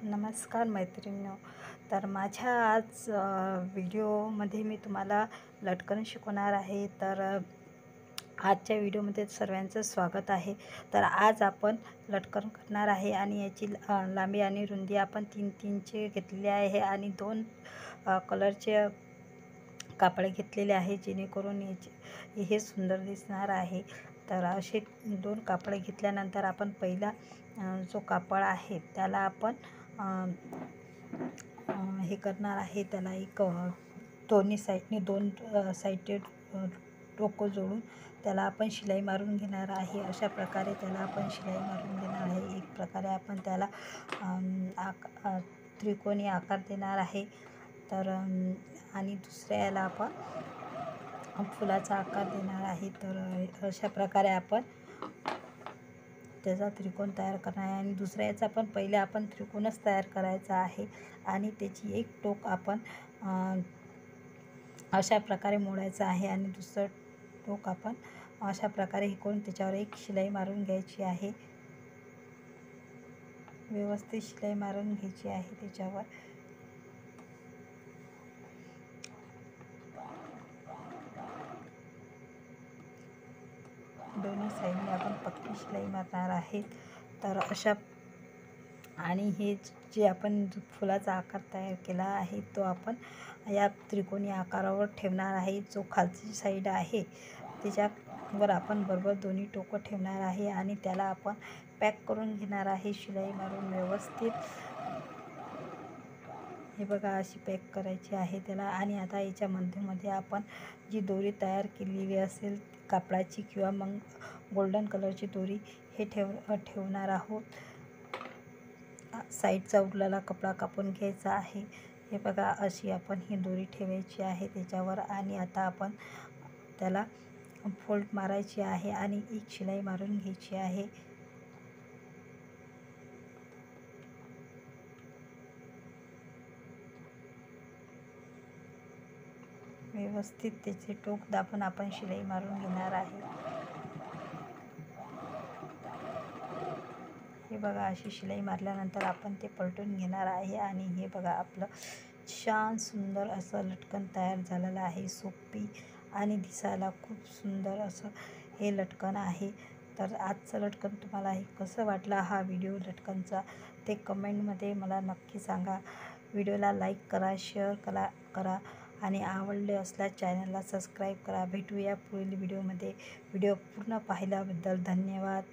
नमस्कार मैत्रिणींनो. तर माझ्या आज व्हिडिओमध्ये मी तुम्हाला लटकन शिकवणार आहे. तर आजच्या व्हिडिओमध्ये सर्वांचं स्वागत आहे. तर आज आपण लटकन करणार आहे आणि याची लांबी आणि रुंदी आपण 3-3चे घेतलेले आहे आणि 2 कलरचे कापड घेतलेले आहे, जेणेकरून याचे हे सुंदर दिसणार आहे. तर असे 2 कापड घेतल्यानंतर आपण पहिला जो कापड आहे त्याला आपण हे करणार आहे. त्याला एक दोन्ही साईडने 2 साईडचे टोकं जोडून त्याला आपण शिलाई मारून घेणार आहे. अशा प्रकारे त्याला आपण शिलाई मारून घेणार आहे. एक प्रकारे आपण त्याला त्रिकोणी आकार देणार आहे. तर आणि दुसऱ्या याला आपण फुलाचा आकार देणार आहे. तर अशा प्रकारे आपण त्याचा त्रिकोण तयार करणार आहे आणि दुसऱ्या याचा पण पहिले आपण त्रिकोणच तयार करायचा आहे आणि त्याची एक टोक आपण अशा प्रकारे मोडायचं आहे आणि दुसरं टोक आपण अशा प्रकारे हे करून त्याच्यावर एक शिलाई मारून घ्यायची आहे. व्यवस्थित शिलाई मारून घ्यायची आहे त्याच्यावर. दोन्ही साईडने आपण पक्की शिलाई मारणार आहे. तर अशा आणि हे जे आपण फुलाचा आकार तयार केला आहे तो आपण या त्रिकोणी आकारावर ठेवणार आहे. जो खालची साईड आहे त्याच्यावर आपण बरोबर दोन्ही टोकं ठेवणार आहे आणि त्याला आपण पॅक करून घेणार आहे शिलाई मारून व्यवस्थित. हे बघा, अशी पॅक करायची आहे त्याला. आणि आता याच्या मध्यमध्ये आपण जी दोरी तयार केलेली असेल कापडाची किंवा मग गोल्डन कलरची दोरी हे ठेवणार आहोत. साईडचा उरलेला कपडा कापून घ्यायचा आहे. हे बघा, अशी आपण ही दोरी ठेवायची आहे त्याच्यावर आणि आता आपण त्याला फोल्ड मारायची आहे आणि एक शिलाई मारून घ्यायची आहे. व्यवस्थित त्याचे टोक दाबून आपण शिलाई मारून घेणार आहे. हे बघा, अशी शिलाई मारल्यानंतर आपण ते पलटून घेणार आहे आणि हे बघा, आपलं छान सुंदर असं लटकन तयार झालेलं आहे. सोपी आणि दिसायला खूप सुंदर असं हे लटकन आहे. तर आजचं लटकन तुम्हाला हे कसं वाटलं, हा व्हिडिओ लटकनचा, ते कमेंटमध्ये मला नक्की सांगा. व्हिडिओला लाईक करा, शेअर करा आणि आवडले असल्यास चॅनलला सबस्क्राईब करा. भेटूया पुढील व्हिडिओमध्ये. व्हिडिओ पूर्ण पाहिल्याबद्दल धन्यवाद.